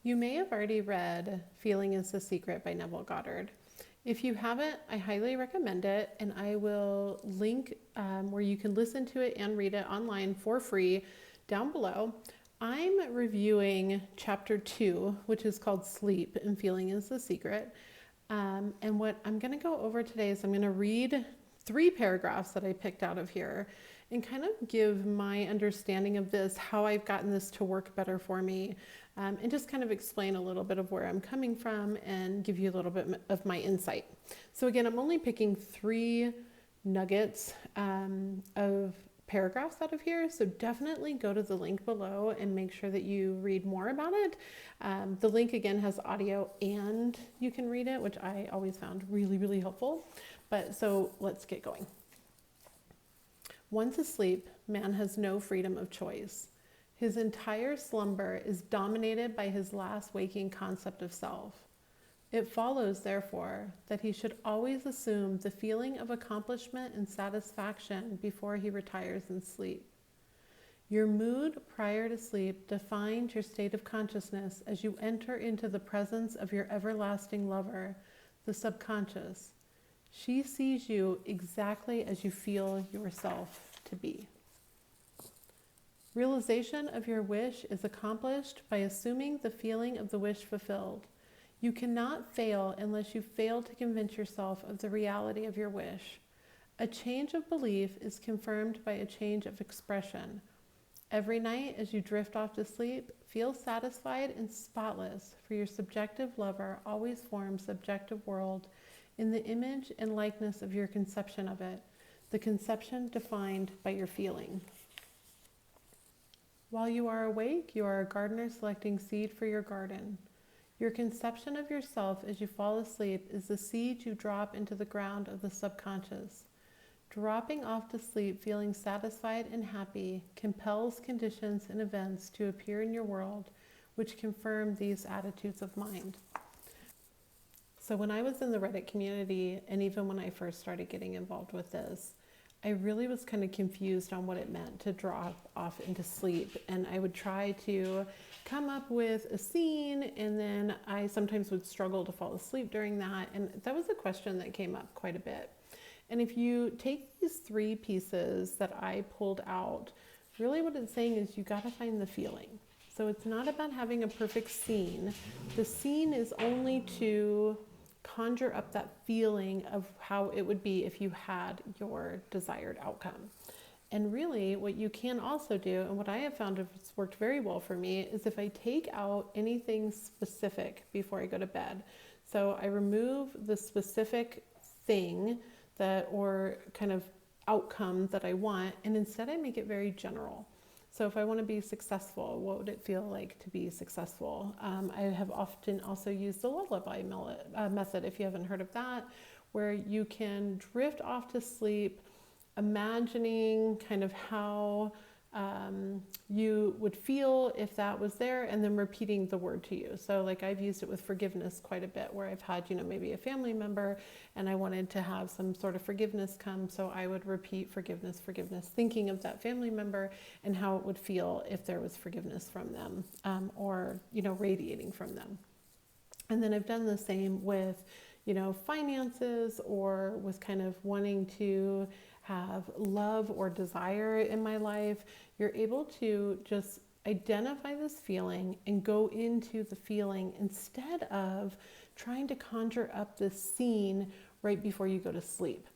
You may have already read Feeling is the Secret by Neville Goddard. If you haven't, I highly recommend it, and I will link where you can listen to it and read it online for free down below. I'm reviewing chapter 2, which is called Sleep and Feeling is the Secret. And what I'm going to go over today is I'm going to read 3 paragraphs that I picked out of here and kind of give my understanding of this, how I've gotten this to work better for me, and just kind of explain a little bit of where I'm coming from and give you a little bit of my insight. So again, I'm only picking 3 nuggets of paragraphs out of here, so definitely go to the link below and make sure that you read more about it. The link again has audio and you can read it, which I always found really, really helpful. But so let's get going. Once asleep, man has no freedom of choice. His entire slumber is dominated by his last waking concept of self. It follows, therefore, that he should always assume the feeling of accomplishment and satisfaction before he retires in sleep. Your mood prior to sleep defines your state of consciousness as you enter into the presence of your everlasting lover, the subconscious. She sees you exactly as you feel yourself to be. Realization of your wish is accomplished by assuming the feeling of the wish fulfilled. You cannot fail unless you fail to convince yourself of the reality of your wish. A change of belief is confirmed by a change of expression. Every night as you drift off to sleep, feel satisfied and spotless, for your subjective lover always forms subjective world in the image and likeness of your conception of it, the conception defined by your feeling. While you are awake, you are a gardener selecting seed for your garden. Your conception of yourself as you fall asleep is the seed you drop into the ground of the subconscious. Dropping off to sleep feeling satisfied and happy compels conditions and events to appear in your world which confirm these attitudes of mind. So when I was in the Reddit community, and even when I first started getting involved with this, I really was kind of confused on what it meant to drop off into sleep. And I would try to come up with a scene, and then I sometimes would struggle to fall asleep during that. And that was a question that came up quite a bit. And if you take these 3 pieces that I pulled out, really what it's saying is you got to find the feeling. So it's not about having a perfect scene. The scene is only to conjure up that feeling of how it would be if you had your desired outcome. And really what you can also do, and what I have found has worked very well for me, is if I take out anything specific before I go to bed. So I remove the specific thing that, or kind of outcome that I want, and instead I make it very general. So if I want to be successful, what would it feel like to be successful? I have often also used the lullaby method, if you haven't heard of that, where you can drift off to sleep, imagining kind of how you would feel if that was there, and then repeating the word to you. So like I've used it with forgiveness quite a bit, where I've had, maybe a family member and I wanted to have some sort of forgiveness come. So I would repeat forgiveness, forgiveness, thinking of that family member and how it would feel if there was forgiveness from them, or, radiating from them. And then I've done the same with, finances, or with kind of wanting to have love or desire in my life. You're able to just identify this feeling and go into the feeling instead of trying to conjure up this scene right before you go to sleep.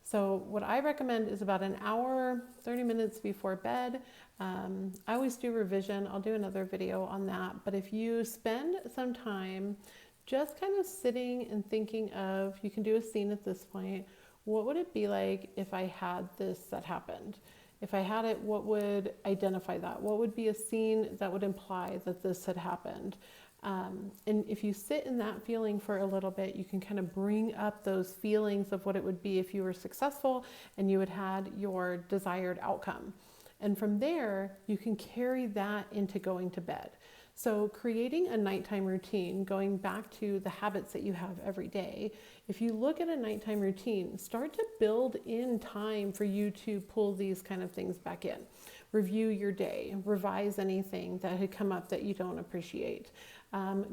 So what I recommend is about an hour, 30 minutes before bed. I always do revision. I'll do another video on that. But if you spend some time just kind of sitting and thinking of, you can do a scene at this point. What would it be like if I had this that happened? If I had it, what would identify that? What would be a scene that would imply that this had happened? And if you sit in that feeling for a little bit, you can kind of bring up those feelings of what it would be if you were successful and you had had your desired outcome. And from there, you can carry that into going to bed. So creating a nighttime routine, going back to the habits that you have every day, if you look at a nighttime routine, start to build in time for you to pull these kind of things back in. review your day, revise anything that had come up that you don't appreciate.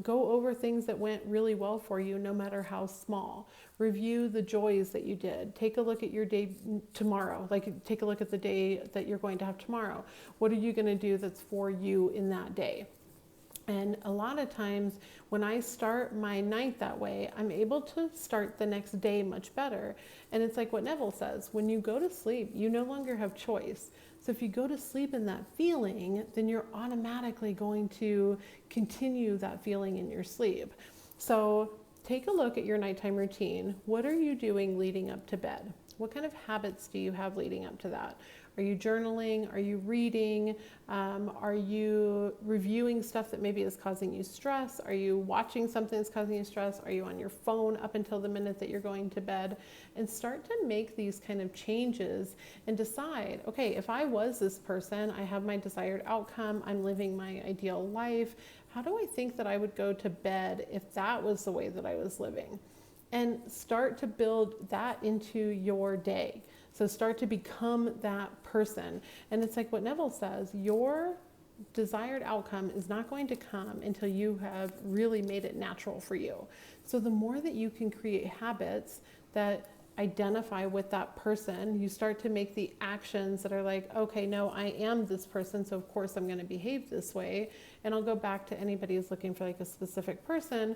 Go over things that went really well for you, no matter how small. Review the joys that you did. Take a look at your day tomorrow. Like, take a look at the day that you're going to have tomorrow. What are you going to do that's for you in that day? And a lot of times when I start my night that way, I'm able to start the next day much better. And it's like what Neville says, when you go to sleep, you no longer have choice. So if you go to sleep in that feeling, then you're automatically going to continue that feeling in your sleep. So take a look at your nighttime routine. What are you doing leading up to bed? What kind of habits do you have leading up to that? Are you journaling? Are you reading? Are you reviewing stuff that maybe is causing you stress? Are you watching something that's causing you stress? Are you on your phone up until the minute that you're going to bed? And start to make these kind of changes and decide, okay, if I was this person, I have my desired outcome, I'm living my ideal life, how do I think that I would go to bed if that was the way that I was living? And start to build that into your day. So start to become that person. And it's like what Neville says, your desired outcome is not going to come until you have really made it natural for you. So the more that you can create habits that identify with that person, you start to make the actions that are like, okay, no, I am this person, so of course I'm going to behave this way. And I'll go back to anybody who's looking for like a specific person.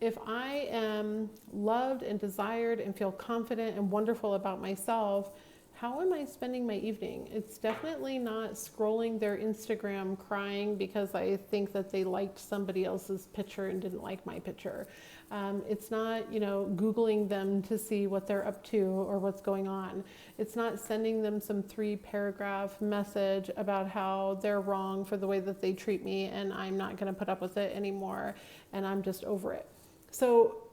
If I am loved and desired and feel confident and wonderful about myself, how am I spending my evening? It's definitely not scrolling their Instagram crying because I think that they liked somebody else's picture and didn't like my picture. It's not, Googling them to see what they're up to or what's going on. It's not sending them some 3-paragraph message about how they're wrong for the way that they treat me and I'm not going to put up with it anymore and I'm just over it. So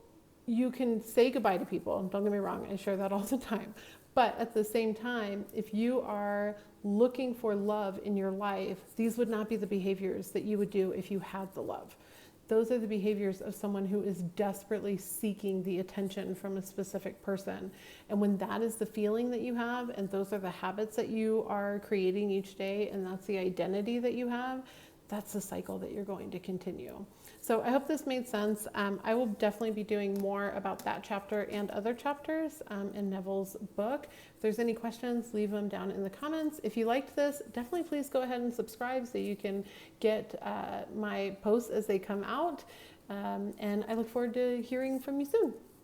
you can say goodbye to people. Don't get me wrong, I share that all the time. But at the same time, if you are looking for love in your life, these would not be the behaviors that you would do if you had the love. Those are the behaviors of someone who is desperately seeking the attention from a specific person. And when that is the feeling that you have, and those are the habits that you are creating each day, and that's the identity that you have, that's the cycle that you're going to continue. So I hope this made sense. I will definitely be doing more about that chapter and other chapters in Neville's book. If there's any questions, leave them down in the comments. If you liked this, definitely please go ahead and subscribe so you can get my posts as they come out. And I look forward to hearing from you soon.